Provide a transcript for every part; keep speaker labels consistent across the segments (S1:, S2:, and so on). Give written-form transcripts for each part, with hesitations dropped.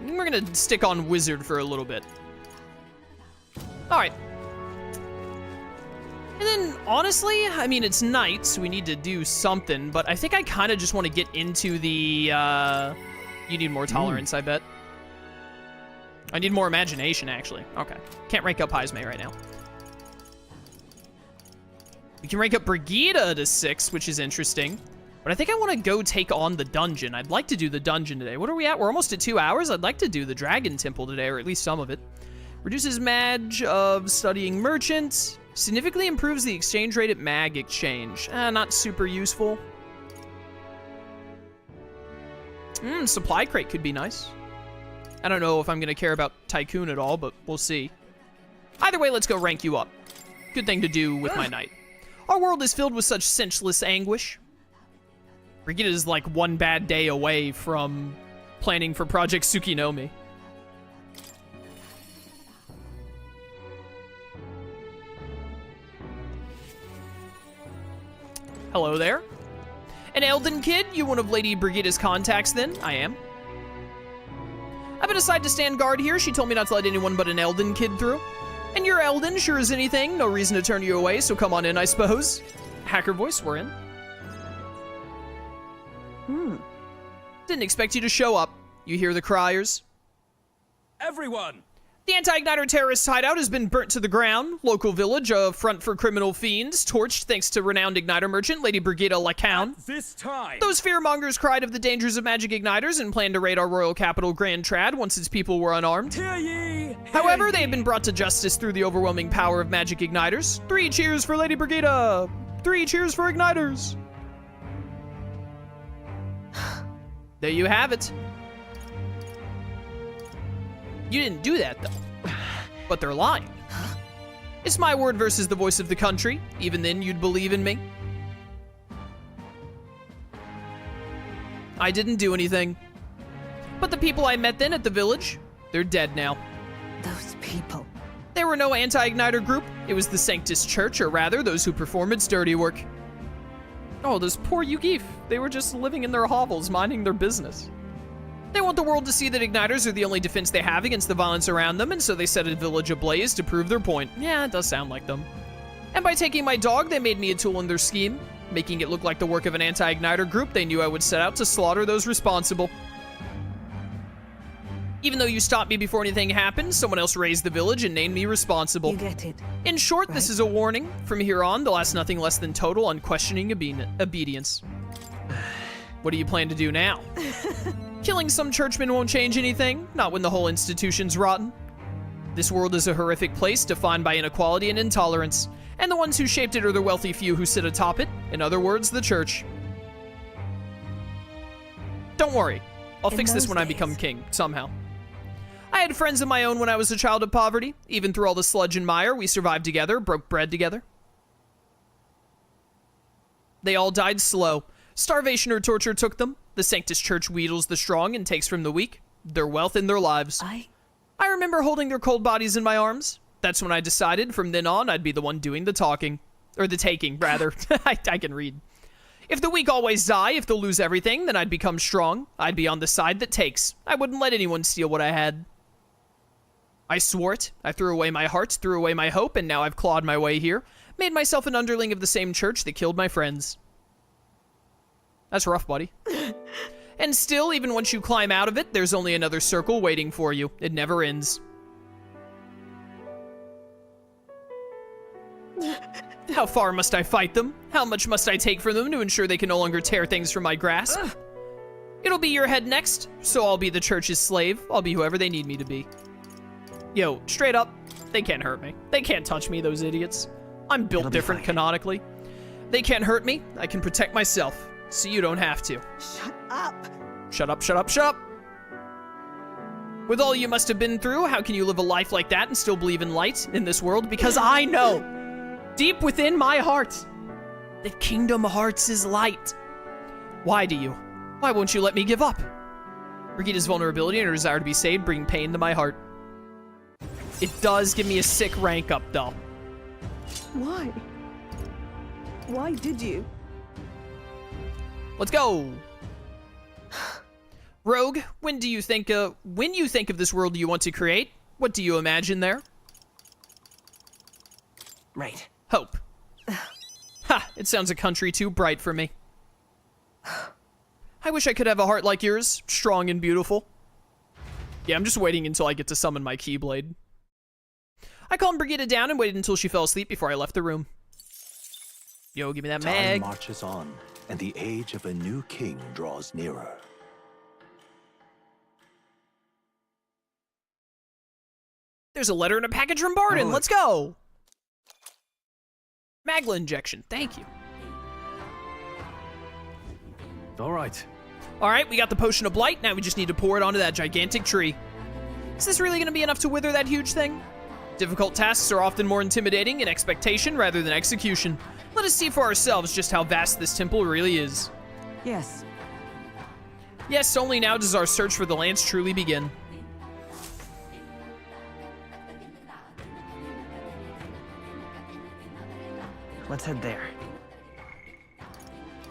S1: We're gonna stick on wizard for a little bit. All right. And then, honestly, I mean, it's night, so we need to do something, but I think I kind of just want to get into the, you need more tolerance, I bet. I need more imagination, actually. Okay. Can't rank up Heisme right now. We can rank up Brigitta to 6, which is interesting. But I think I want to go take on the dungeon. I'd like to do the dungeon today. What are we at? We're almost at 2 hours. I'd like to do the Dragon Temple today, or at least some of it. Reduces mag of studying merchant. Significantly improves the exchange rate at mag exchange. Not super useful. Supply crate could be nice. I don't know if I'm going to care about Tycoon at all, but we'll see. Either way, let's go rank you up. Good thing to do with my night. Our world is filled with such senseless anguish. Brigitta is like one bad day away from planning for Project Tsukinome. Hello there. An Elden kid? You one of Lady Brigitta's contacts then? I am. I've been assigned to stand guard here. She told me not to let anyone but an Elden kid through. And you're Elden, sure as anything. No reason to turn you away, so come on in, I suppose. Hacker voice, we're in. Didn't expect you to show up. You hear the criers?
S2: Everyone!
S1: The anti-igniter terrorist hideout has been burnt to the ground. Local village, a front for criminal fiends, torched thanks to renowned igniter merchant Lady Brigitta Lacown.
S2: This time!
S1: Those fearmongers cried of the dangers of magic igniters and planned to raid our royal capital Grand Trad once its people were unarmed.
S2: Hear ye!
S1: However, they have been brought to justice through the overwhelming power of magic igniters. 3 cheers for Lady Brigitta! 3 cheers for igniters! There you have it. You didn't do that, though. But they're lying. It's my word versus the voice of the country. Even then, you'd believe in me. I didn't do anything. But the people I met then at the village, they're dead now.
S3: Those people.
S1: There were no anti-igniter group. It was the Sanctus Church, or rather, those who perform its dirty work. Oh, those poor Yugif. They were just living in their hovels, minding their business. They want the world to see that igniters are the only defense they have against the violence around them, and so they set a village ablaze to prove their point. Yeah, it does sound like them. And by taking my dog, they made me a tool in their scheme, making it look like the work of an anti-igniter group. They knew I would set out to slaughter those responsible. Even though you stopped me before anything happened, someone else raised the village and named me responsible.
S3: You get it.
S1: In short,
S3: Right.
S1: This is a warning. From here on, they'll ask nothing less than total, unquestioning obedience. What do you plan to do now? Killing some churchmen won't change anything, not when the whole institution's rotten. This world is a horrific place defined by inequality and intolerance, and the ones who shaped it are the wealthy few who sit atop it. In other words, the church. Don't worry, I'll fix this when I become king, somehow. I had friends of my own when I was a child of poverty. Even through all the sludge and mire, we survived together, broke bread together. They all died slow. Starvation or torture took them. The Sanctus Church wheedles the strong and takes from the weak, their wealth and their lives. I remember holding their cold bodies in my arms. That's when I decided from then on I'd be the one doing the talking. Or the taking, rather. I can read. If the weak always die, if they'll lose everything, then I'd become strong. I'd be on the side that takes. I wouldn't let anyone steal what I had. I swore it. I threw away my heart, threw away my hope, and now I've clawed my way here. Made myself an underling of the same church that killed my friends. That's rough, buddy. And still, even once you climb out of it, there's only another circle waiting for you. It never ends. How far must I fight them? How much must I take from them to ensure they can no longer tear things from my grasp? It'll be your head next, so I'll be the church's slave. I'll be whoever they need me to be. Yo, straight up, they can't hurt me. They can't touch me, those idiots. I'm built different canonically. They can't hurt me. I can protect myself. So you don't have to.
S3: Shut up.
S1: Shut up, shut up, shut up. With all you must have been through, how can you live a life like that and still believe in light in this world? Because I know, deep within my heart, that Kingdom Hearts is light. Why do you? Why won't you let me give up? Brigitta's vulnerability and her desire to be saved bring pain to my heart. It does give me a sick rank up, though.
S3: Why? Why did you?
S1: Let's go. Rogue, when you think of this world you want to create, what do you imagine there?
S4: Right.
S1: Hope. Ha, it sounds a country too bright for me. I wish I could have a heart like yours, strong and beautiful. Yeah, I'm just waiting until I get to summon my Keyblade. I calmed Brigitta down and waited until she fell asleep before I left the room. Yo, give me that mag.
S5: Time marches on, and the age of a new king draws nearer.
S1: There's a letter and a package from Barden. Let's go. Magla injection. Thank you.
S2: All right.
S1: All right, we got the potion of blight. Now we just need to pour it onto that gigantic tree. Is this really going to be enough to wither that huge thing? Difficult tasks are often more intimidating in expectation rather than execution. Let us see for ourselves just how vast this temple really is.
S3: Yes.
S1: Yes, only now does our search for the lance truly begin.
S4: Let's head there.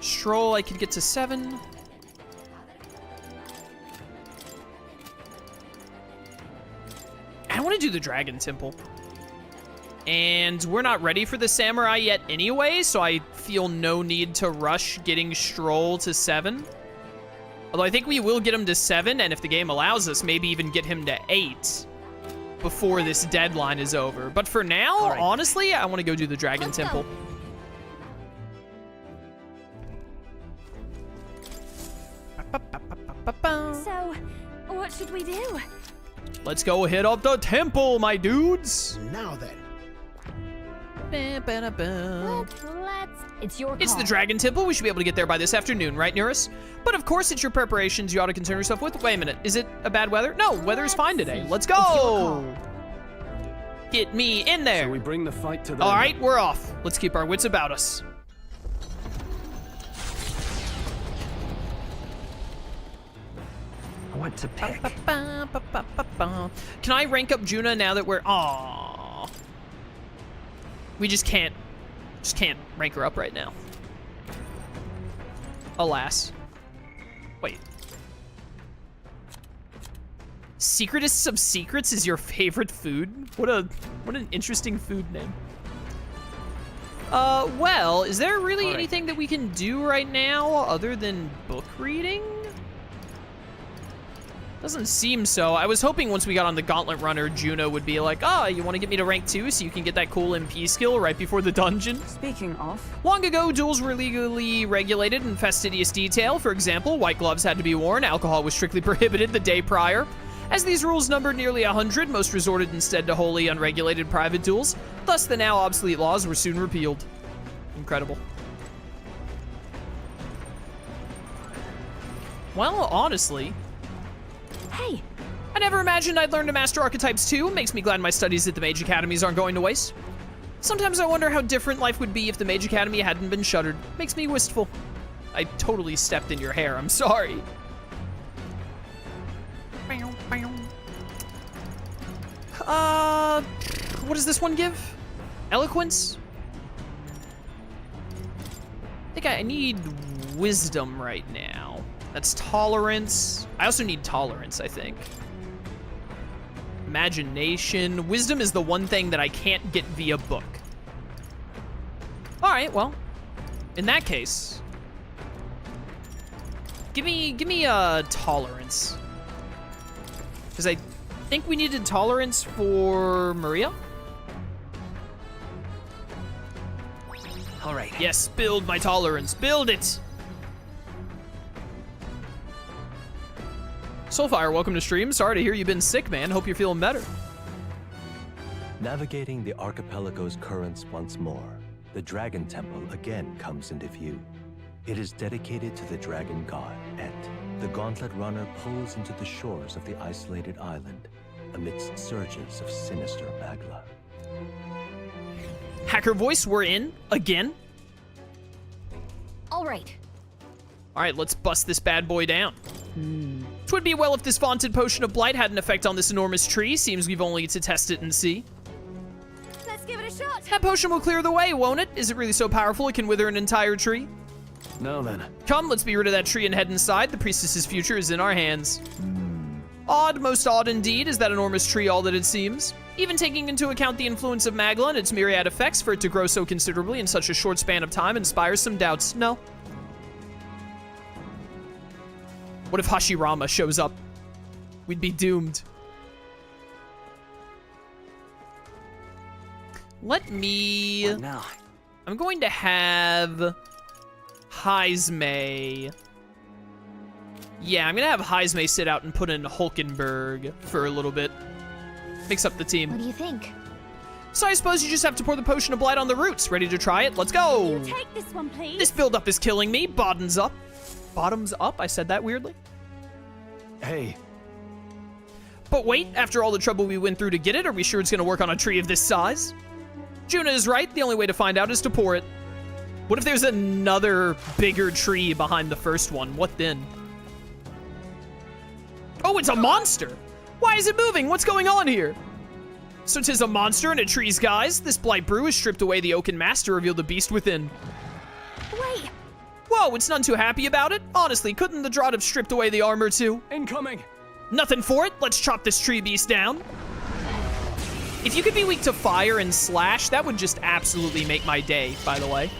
S1: Stroll, I could get to 7. I want to do the Dragon Temple. And we're not ready for the Samurai yet anyway, so I feel no need to rush getting Stroll to 7. Although I think we will get him to 7, and if the game allows us, maybe even get him to 8 before this deadline is over. But for now, honestly, I want to go do the Dragon Temple.
S6: So, what should we do?
S1: Let's go hit up the temple, my dudes.
S7: Now then.
S6: It's your call.
S1: It's the Dragon Temple. We should be able to get there by this afternoon, right, Neuris? But of course, it's your preparations you ought to concern yourself with. Wait a minute. Is it a bad weather? No, weather's fine today. Let's go. Get me in there.
S2: So we bring the fight to them.
S1: All right, we're off. Let's keep our wits about us.
S4: What to pick?
S1: Can I rank up Juna now that we're... Aww. We just can't rank her up right now. Alas. Wait. Secretest of Secrets is your favorite food? What an interesting food name. Well, is there really anything that we can do right now other than book reading? Doesn't seem so. I was hoping once we got on the Gauntlet Runner, Juno would be like, oh, you want to get me to rank 2 so you can get that cool MP skill right before the dungeon?
S3: Speaking of,
S1: Long ago, duels were legally regulated in fastidious detail. For example, white gloves had to be worn, alcohol was strictly prohibited the day prior. As these rules numbered nearly 100, most resorted instead to wholly unregulated private duels. Thus, the now obsolete laws were soon repealed. Incredible. Well, honestly...
S6: Hey!
S1: I never imagined I'd learn to master archetypes too. Makes me glad my studies at the Mage Academies aren't going to waste. Sometimes I wonder how different life would be if the Mage Academy hadn't been shuttered. Makes me wistful. I totally stepped in your hair, I'm sorry. What does this one give? Eloquence? I think I need wisdom right now. That's tolerance. I also need tolerance, I think. Imagination. Wisdom is the one thing that I can't get via book. All right, well, in that case, give me tolerance. Because I think we needed tolerance for Maria.
S4: All right.
S1: Yes, build my tolerance. Build it. Soulfire, welcome to stream. Sorry to hear you've been sick, man. Hope you're feeling better.
S5: Navigating the archipelago's currents once more, the Dragon Temple again comes into view. It is dedicated to the dragon god, Et. The Gauntlet Runner pulls into the shores of the isolated island amidst surges of sinister magla.
S1: Hacker voice, we're in again.
S6: All right.
S1: All right, let's bust this bad boy down. Twould be well if this vaunted potion of blight had an effect on this enormous tree. Seems we've only to test it and see.
S6: Let's give it a shot.
S1: That potion will clear the way, won't it? Is it really so powerful it can wither an entire tree?
S2: Now then.
S1: Come, let's be rid of that tree and head inside. The priestess's future is in our hands. Odd, most odd indeed, is that enormous tree all that it seems. Even taking into account the influence of Magla and its myriad effects, for it to grow so considerably in such a short span of time inspires some doubts. No. What if Hashirama shows up? We'd be doomed. Let me...
S4: What now?
S1: I'm going to have Heismay. Yeah, I'm gonna have Heismay sit out and put in Hulkenberg for a little bit. Mix up the
S6: What
S1: team.
S6: do you think?
S1: So I suppose you just have to pour the potion of blight on the roots. Ready to try it? Let's go!
S6: You take this one, please.
S1: This build-up is killing me. Bottoms up. Bottoms up? I said that weirdly.
S2: Hey,
S1: But wait, after all the trouble we went through to get it, are we sure it's gonna work on a tree of this size? Juna is right. The only way to find out is to pour it. What if there's another bigger tree behind the first one? What then? Oh, it's a monster! Why is it moving? What's going on here? So 'tis a monster in a tree's guise. This blight brew has stripped away the oaken mask to reveal the beast within.
S6: Wait.
S1: Whoa, it's none too happy about it? Honestly, couldn't the drought have stripped away the armor too?
S2: incoming.
S1: Nothing for it. Let's chop this tree beast down. If you could be weak to fire and slash, that would just absolutely make my day, by the way.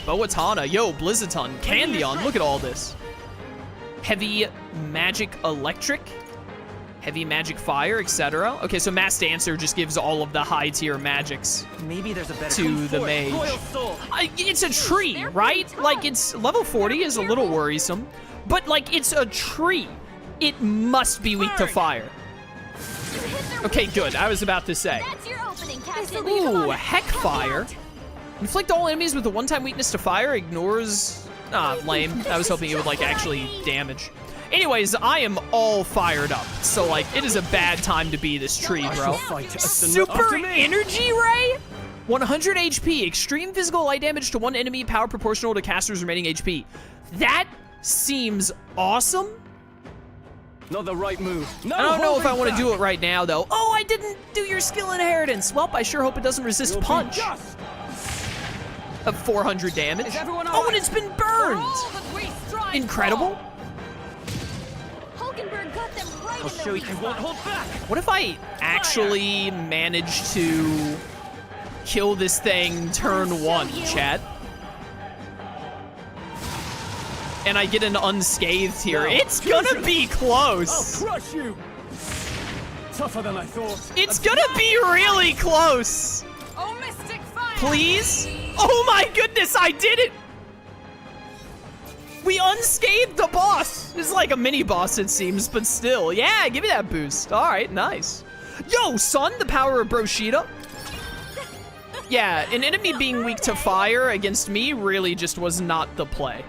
S1: Boatana, yo, Blizzaton, Candion, look at all this. Heavy magic electric, heavy magic fire, etc. Okay, so Mass Dancer just gives all of the high tier magics
S4: Maybe there's a better
S1: to the mage. It's a tree, right? Like, it's level 40 is a little worrisome, but like, it's a tree. It must be weak to fire. Okay, good. I was about to say.
S6: That's your opening, Captain.
S1: Ooh, heck fire. Inflict all enemies with a one-time weakness to fire. Ignores... Ah, lame. I was hoping it would, like, actually damage. Anyways, I am all fired up. So, like, it is a bad time to be this tree, bro. Super energy ray? 100 HP. Extreme physical light damage to one enemy. Power proportional to caster's remaining HP. That seems awesome.
S2: Not the right move. No,
S1: I don't know if I want to do it right now, though. Oh, I didn't do your skill inheritance. Welp, I sure hope it doesn't resist punch. Of 400 damage. Oh, and it's been burned. Incredible.
S6: Hulkenberg got them right
S4: I'll
S6: in the
S4: show
S6: weak
S4: you
S6: spot.
S4: won't hold back.
S1: What if I actually manage to kill this thing turn one, chat? And I get an unscathed here. It's gonna be close.
S2: I'll crush you. Tougher than I thought.
S1: It's gonna be really close.
S3: Oh, mystic fire!
S1: Please? Oh my goodness, I did it! We unscathed the boss. It's like a mini boss, it seems, but still. Yeah, give me that boost. All right, nice. Yo, son, the power of Brigitta. Yeah, an enemy being weak to fire against me really just was not the play.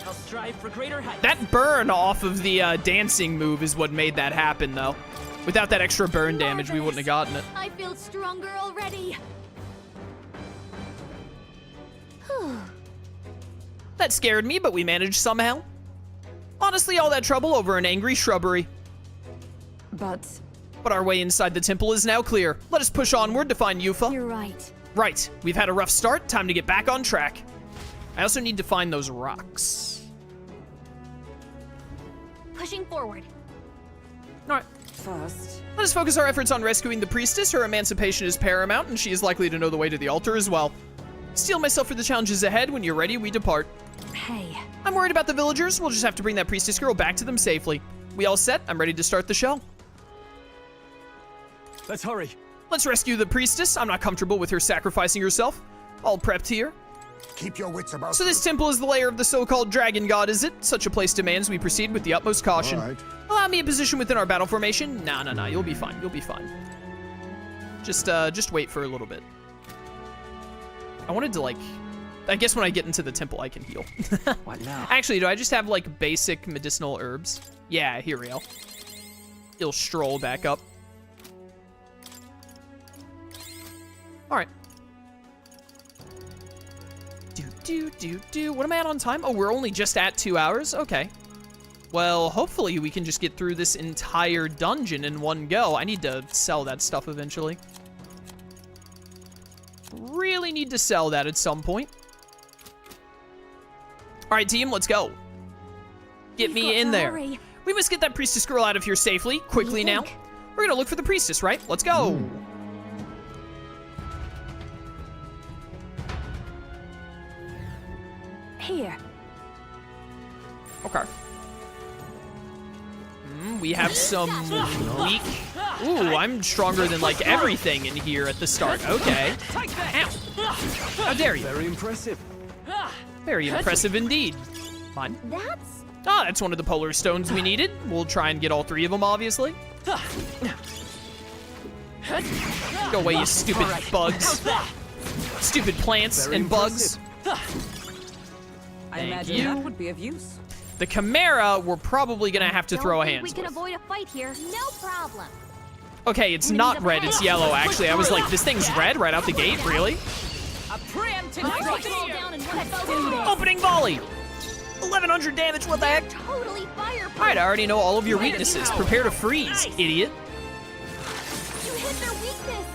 S4: I'll strive for greater heights.
S1: That burn off of the dancing move is what made that happen, though. Without that extra burn damage, we wouldn't have gotten it.
S6: I feel stronger already.
S1: That scared me, but we managed somehow. Honestly, all that trouble over an angry shrubbery.
S3: But
S1: But our way inside the temple is now clear. Let us push onward to find Yufa.
S6: You're right.
S1: Right, we've had a rough start. Time to get back on track. I also need to find those rocks.
S6: Pushing forward.
S1: All right.
S3: first,
S1: Let us focus our efforts on rescuing the priestess. Her emancipation is paramount, and she is likely to know the way to the altar as well. Steel myself for the challenges ahead. When you're ready, we depart.
S6: Hey.
S1: I'm worried about the villagers. We'll just have to bring that priestess girl back to them safely. We all set? I'm ready to start the show.
S2: Let's hurry.
S1: Let's rescue the priestess. I'm not comfortable with her sacrificing herself. All prepped here.
S7: Keep your wits about
S1: So this temple is the lair of the so-called dragon god, is it? Such a place demands we proceed with the utmost caution.
S7: All right.
S1: Allow me a position within our battle formation. Nah, you'll be fine. You'll be fine. Just wait for a little bit. I wanted to, like... I guess when I get into the temple, I can heal.
S4: What now?
S1: Actually, do I just have, like, basic medicinal herbs? Yeah, here we go. He'll stroll back up. Alright. What am I at on time? Oh, we're only just at 2 hours? Okay. Well, hopefully we can just get through this entire dungeon in one go. I need to sell that stuff eventually. Really need to sell that at some point. All right, team, let's go. Get me in there.
S6: Hurry.
S1: We must get that priestess girl out of here safely, quickly now.
S6: think?
S1: We're gonna look for the priestess, right? Let's go.
S6: Here.
S1: Okay. We have some weak... Ooh, I'm stronger than, like, everything in here at the start. Okay. Ow. How dare you?
S2: Very impressive.
S1: Very impressive indeed. Mine.
S6: That's...
S1: Ah, that's one of the polar stones we needed. We'll try and get all 3 of them, obviously. Go away, you stupid bugs. Stupid plants
S2: Very
S1: and bugs.
S3: I
S1: Thank
S3: imagine
S1: you.
S3: that would be of use.
S1: The Chimera, we're probably gonna have to throw a
S6: Don't think
S1: hands
S6: we can
S1: with.
S6: avoid a fight here. No problem.
S1: Okay, it's not red, it's yellow, actually. I was like, this thing's red right out the gate? Really?
S3: A preemptive
S6: I'll
S3: strike.
S6: take it all down in one fell
S1: Opening volley! 1100 damage, what the heck?
S6: Totally fireproof.
S1: Alright, I already know all of your weaknesses. Prepare to freeze, idiot.
S6: You hit their weakness.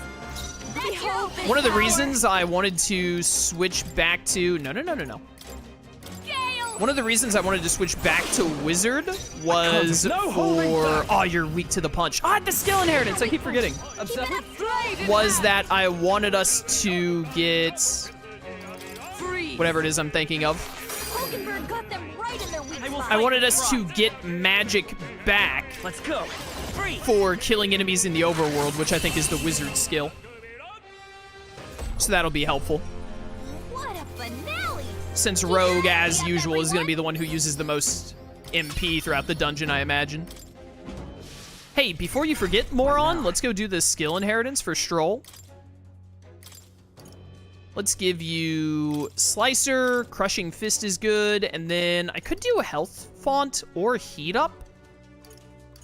S6: That's your open
S1: One of the
S6: power.
S1: reasons I wanted to switch back to... No.
S6: Gale.
S1: One of the reasons I wanted to switch back to Wizard was
S2: No holding
S1: for...
S2: back.
S1: Oh, you're weak to the punch. Ah, the skill inheritance, I keep forgetting.
S3: Observe it. Blade in
S1: Was
S3: hand.
S1: that I wanted us to get...
S3: Freeze.
S1: Whatever it is I'm thinking of.
S6: Hulkenberg got them right in their weak spot.
S1: I wanted us to get magic back
S4: Let's go. Free.
S1: for killing enemies in the overworld, which I think is the Wizard skill. So that'll be helpful.
S6: What a finale.
S1: Since Rogue, as usual, is going to be the one who uses the most MP throughout the dungeon, I imagine. Hey, before you forget, moron, let's go do the skill inheritance for Stroll. Let's give you Slicer, Crushing Fist is good, and then I could do a Health Font or Heat Up.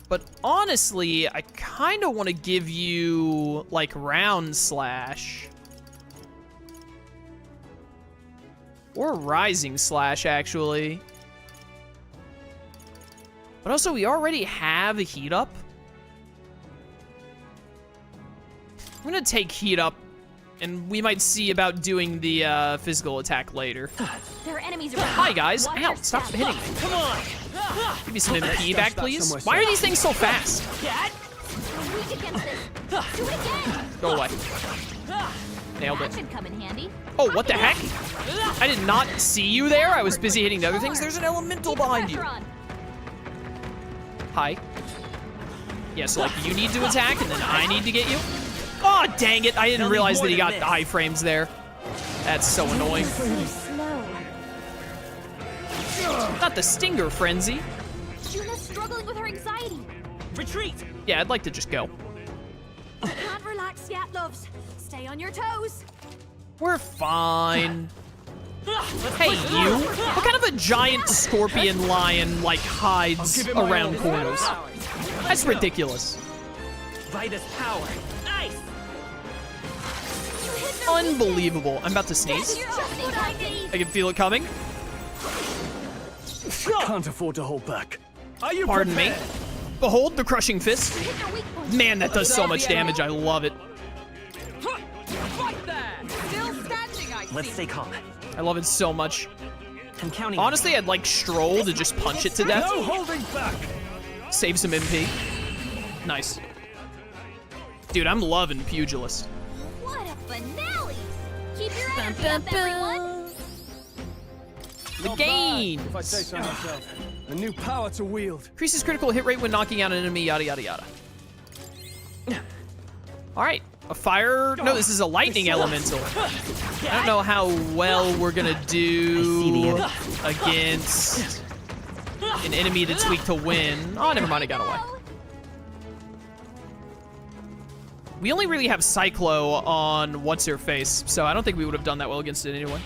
S1: But honestly, I kind of want to give you, like, Round Slash. Or Rising Slash, actually. But also, we already have a Heat Up. I'm gonna take Heat Up, and we might see about doing the physical attack later.
S6: There are enemies around.
S1: Hi, guys.
S6: Watch
S1: Ow,
S6: your
S1: stop
S6: step.
S1: hitting me.
S4: Come on.
S1: Give me some MP back, please.
S2: somewhere
S1: Why are
S2: safe.
S1: these things so fast?
S4: Cat.
S6: You're weak against this. Do it again.
S1: Go away. Nailed
S6: That
S1: it.
S6: should come in handy.
S1: Oh, what the heck? I did not see you there. I was busy hitting the other things. There's an elemental behind you.
S6: Pressure on.
S1: Hi. Yeah, so like you need to attack and then I need to get you. Oh, dang it. I didn't realize that he got iframes there. That's so annoying.
S6: So slow.
S1: Not the Stinger Frenzy.
S6: Juna's struggling with her anxiety.
S4: Retreat.
S1: Yeah, I'd like to just go.
S6: Can't relax yet, loves. Stay on your toes.
S1: We're fine. Hey, you. What kind of a giant scorpion lion, like, hides
S2: I'll give it my
S1: around
S2: all.
S1: corners? That's ridiculous.
S4: Vitus power. Nice.
S6: You hit their
S1: Unbelievable. I'm about to sneeze.
S6: You're opening ID.
S1: I can feel it coming.
S2: I can't afford to hold back. Are you
S1: Pardon me.
S2: prepared?
S1: Behold the crushing fist.
S6: Hit their weak point.
S1: Man, that does so much damage. I love it.
S3: Right there. Still standing, I
S4: Let's
S3: see.
S4: stay calm.
S1: I love it so much.
S4: I'm counting.
S1: Honestly, I'd like Stroll to just punch it to death.
S2: No holding back.
S1: Save some MP. Nice. Dude, I'm loving Pugilist.
S6: What a finale. Keep your energy up, everyone.
S1: The
S2: Not
S1: gain.
S2: bad, if I say so myself. A new power to wield.
S1: Increases critical hit rate when knocking out an enemy, yada, yada, yada. All right. A fire... No, this is a lightning elemental. I don't know how well we're going to do against an enemy that's weak to wind. Oh, never mind. I got away. We only really have Cyclo on What's-Her-Face, so I don't think we would have done that well against it anyway.